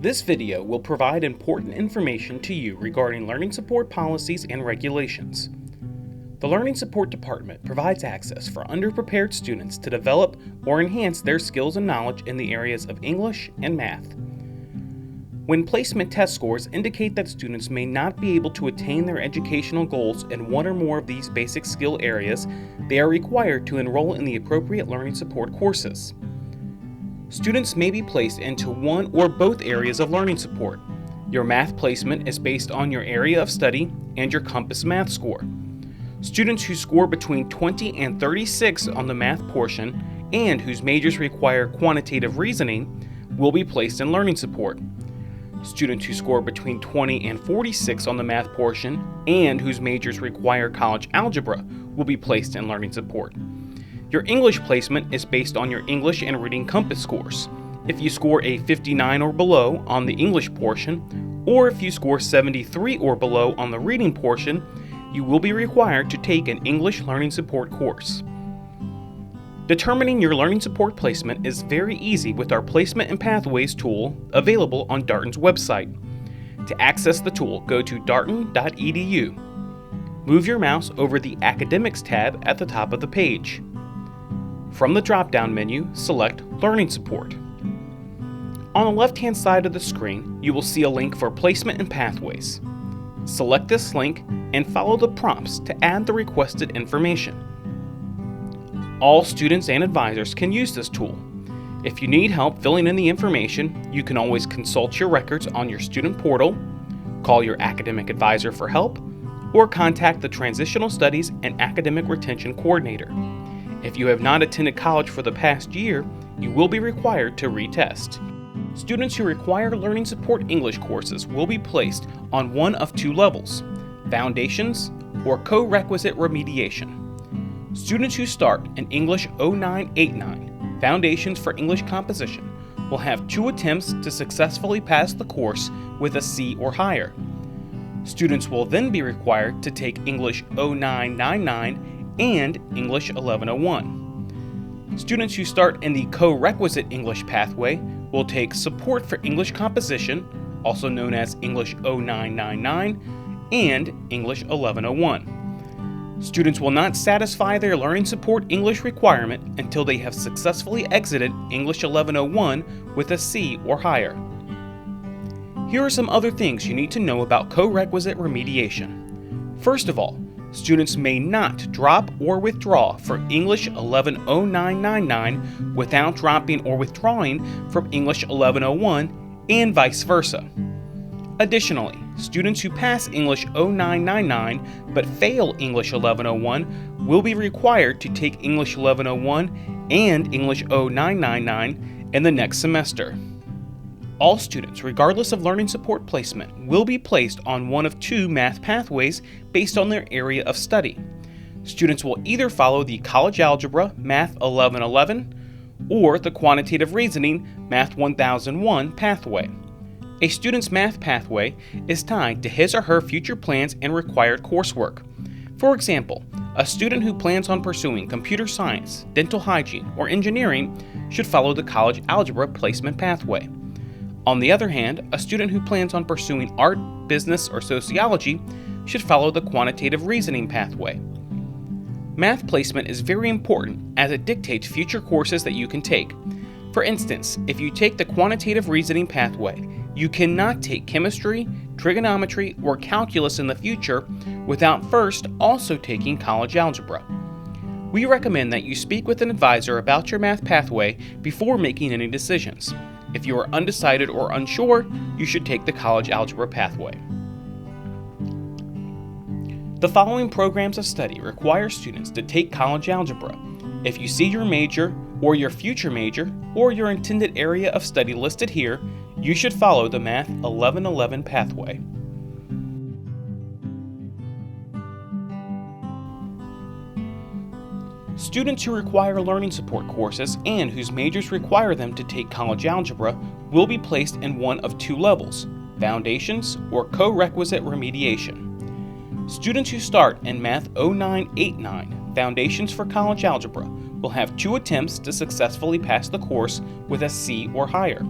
This video will provide important information to you regarding learning support policies and regulations. The Learning Support Department provides access for underprepared students to develop or enhance their skills and knowledge in the areas of English and math. When placement test scores indicate that students may not be able to attain their educational goals in one or more of these basic skill areas, they are required to enroll in the appropriate learning support courses. Students may be placed into one or both areas of learning support. Your math placement is based on your area of study and your Compass math score. Students who score between 20 and 36 on the math portion and whose majors require quantitative reasoning will be placed in learning support. Students who score between 20 and 46 on the math portion and whose majors require college algebra will be placed in learning support. Your English placement is based on your English and reading Compass scores. If you score a 59 or below on the English portion, or if you score 73 or below on the reading portion, you will be required to take an English learning support course. Determining your learning support placement is very easy with our Placement and Pathways tool available on Darton's website. To access the tool, go to darton.edu. Move your mouse over the Academics tab at the top of the page. From the drop-down menu, select Learning Support. On the left-hand side of the screen, you will see a link for Placement and Pathways. Select this link and follow the prompts to add the requested information. All students and advisors can use this tool. If you need help filling in the information, you can always consult your records on your student portal, call your academic advisor for help, or contact the Transitional Studies and Academic Retention Coordinator. If you have not attended college for the past year, you will be required to retest. Students who require learning support English courses will be placed on one of two levels: Foundations or Co-Requisite Remediation. Students who start in English 0989, Foundations for English Composition, will have 2 attempts to successfully pass the course with a C or higher. Students will then be required to take English 0999 and English 1101. Students who start in the Co-Requisite English pathway will take Support for English Composition, also known as English 0999, and English 1101. Students will not satisfy their learning support English requirement until they have successfully exited English 1101 with a C or higher. Here are some other things you need to know about co-requisite remediation. First of all, students may not drop or withdraw from English 110999 without dropping or withdrawing from English 1101 and vice versa. Additionally, students who pass English 0999 but fail English 1101 will be required to take English 1101 and English 0999 in the next semester. All students, regardless of learning support placement, will be placed on one of 2 math pathways based on their area of study. Students will either follow the College Algebra Math 1111 or the Quantitative Reasoning Math 1001 pathway. A student's math pathway is tied to his or her future plans and required coursework. For example, a student who plans on pursuing computer science, dental hygiene, or engineering should follow the college algebra placement pathway. On the other hand, a student who plans on pursuing art, business, or sociology should follow the quantitative reasoning pathway. Math placement is very important as it dictates future courses that you can take. For instance, if you take the quantitative reasoning pathway, you cannot take chemistry, trigonometry, or calculus in the future without first also taking college algebra. We recommend that you speak with an advisor about your math pathway before making any decisions. If you are undecided or unsure, you should take the college algebra pathway. The following programs of study require students to take college algebra. If you see your major, or your future major, or your intended area of study listed here, you should follow the Math 1111 pathway. Students who require learning support courses and whose majors require them to take college algebra will be placed in one of 2 levels: Foundations or Co-Requisite Remediation. Students who start in Math 0989, Foundations for College Algebra, will have 2 attempts to successfully pass the course with a C or higher.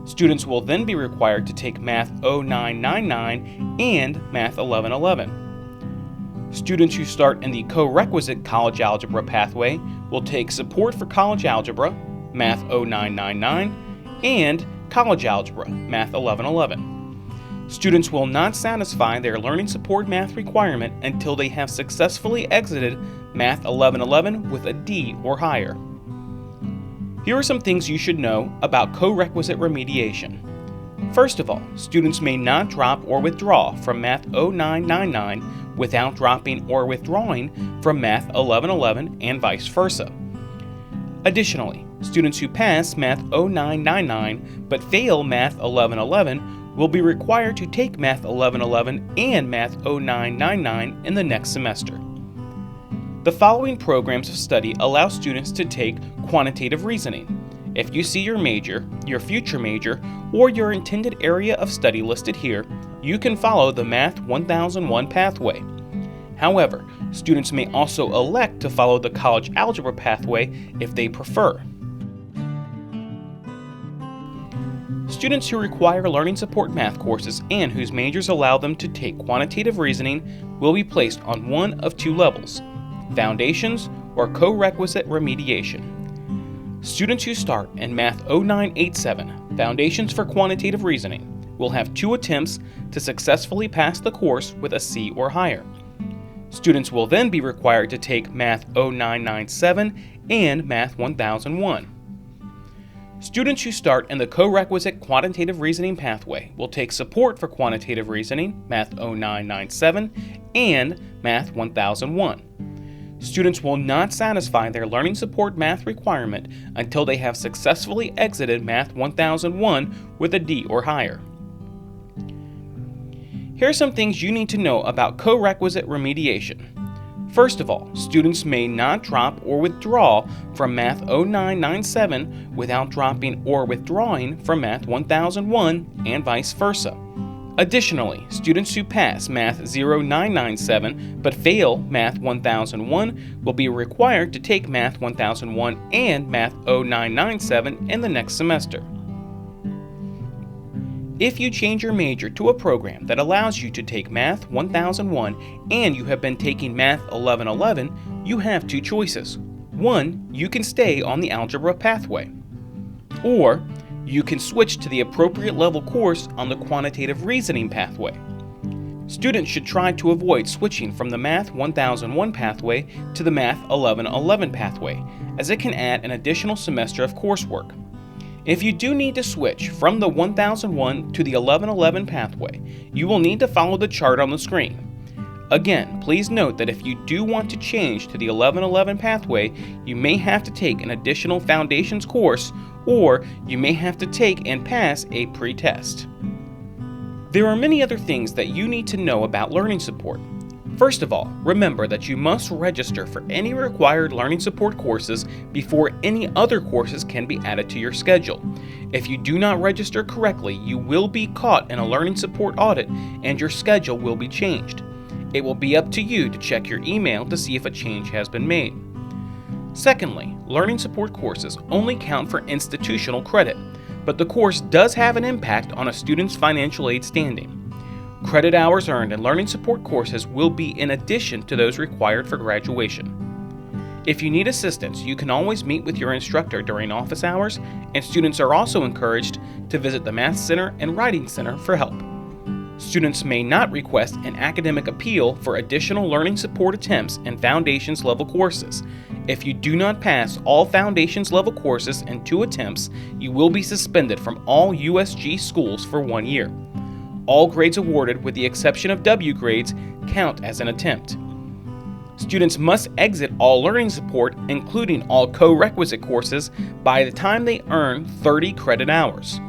Students will then be required to take Math 0999 and Math 1111. Students who start in the co-requisite college algebra pathway will take Support for College Algebra, Math 0999, and College Algebra, Math 1111. Students will not satisfy their learning support math requirement until they have successfully exited Math 1111 with a D or higher. Here are some things you should know about co-requisite remediation. First of all, students may not drop or withdraw from Math 0999 without dropping or withdrawing from Math 1111 and vice versa. Additionally, students who pass Math 0999 but fail Math 1111 will be required to take Math 1111 and Math 0999 in the next semester. The following programs of study allow students to take quantitative reasoning. If you see your major, your future major, or your intended area of study listed here, you can follow the Math 1001 pathway. However, students may also elect to follow the College Algebra pathway if they prefer. Students who require learning support math courses and whose majors allow them to take quantitative reasoning will be placed on one of two levels: Foundations or Co-requisite Remediation. Students who start in Math 0987, Foundations for Quantitative Reasoning, will have 2 attempts to successfully pass the course with a C or higher. Students will then be required to take Math 0997 and Math 1001. Students who start in the co-requisite quantitative reasoning pathway will take Support for Quantitative Reasoning, Math 0997, and Math 1001. Students will not satisfy their learning support math requirement until they have successfully exited Math 1001 with a D or higher. Here are some things you need to know about co-requisite remediation. First of all, students may not drop or withdraw from Math 0997 without dropping or withdrawing from Math 1001 and vice versa. Additionally, students who pass Math 0997 but fail Math 1001 will be required to take Math 1001 and Math 0997 in the next semester. If you change your major to a program that allows you to take Math 1001 and you have been taking Math 1111, you have 2 choices. 1, you can stay on the algebra pathway, or you can switch to the appropriate level course on the quantitative reasoning pathway. Students should try to avoid switching from the Math 1001 pathway to the Math 1111 pathway, as it can add an additional semester of coursework. If you do need to switch from the 1001 to the 1111 pathway, you will need to follow the chart on the screen. Again, please note that if you do want to change to the 1111 pathway, you may have to take an additional Foundations course, or you may have to take and pass a pre-test. There are many other things that you need to know about learning support. First of all, remember that you must register for any required learning support courses before any other courses can be added to your schedule. If you do not register correctly, you will be caught in a learning support audit and your schedule will be changed. It will be up to you to check your email to see if a change has been made. Secondly, learning support courses only count for institutional credit, but the course does have an impact on a student's financial aid standing. Credit hours earned in learning support courses will be in addition to those required for graduation. If you need assistance, you can always meet with your instructor during office hours, and students are also encouraged to visit the Math Center and Writing Center for help. Students may not request an academic appeal for additional learning support attempts in Foundations level courses. If you do not pass all Foundations level courses in 2 attempts, you will be suspended from all USG schools for 1 year. All grades awarded, with the exception of W grades, count as an attempt. Students must exit all learning support, including all co-requisite courses, by the time they earn 30 credit hours.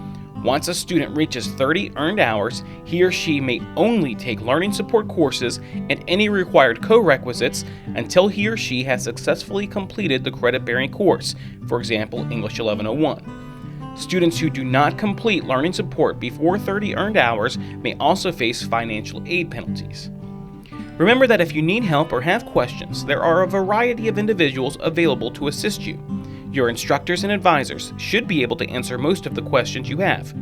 Once a student reaches 30 earned hours, he or she may only take learning support courses and any required co-requisites until he or she has successfully completed the credit-bearing course, for example, English 1101. Students who do not complete learning support before 30 earned hours may also face financial aid penalties. Remember that if you need help or have questions, there are a variety of individuals available to assist you. Your instructors and advisors should be able to answer most of the questions you have.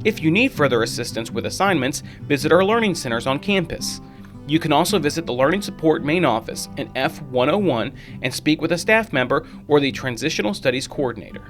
If you need further assistance with assignments, visit our learning centers on campus. You can also visit the Learning Support main office in F101 and speak with a staff member or the Transitional Studies Coordinator.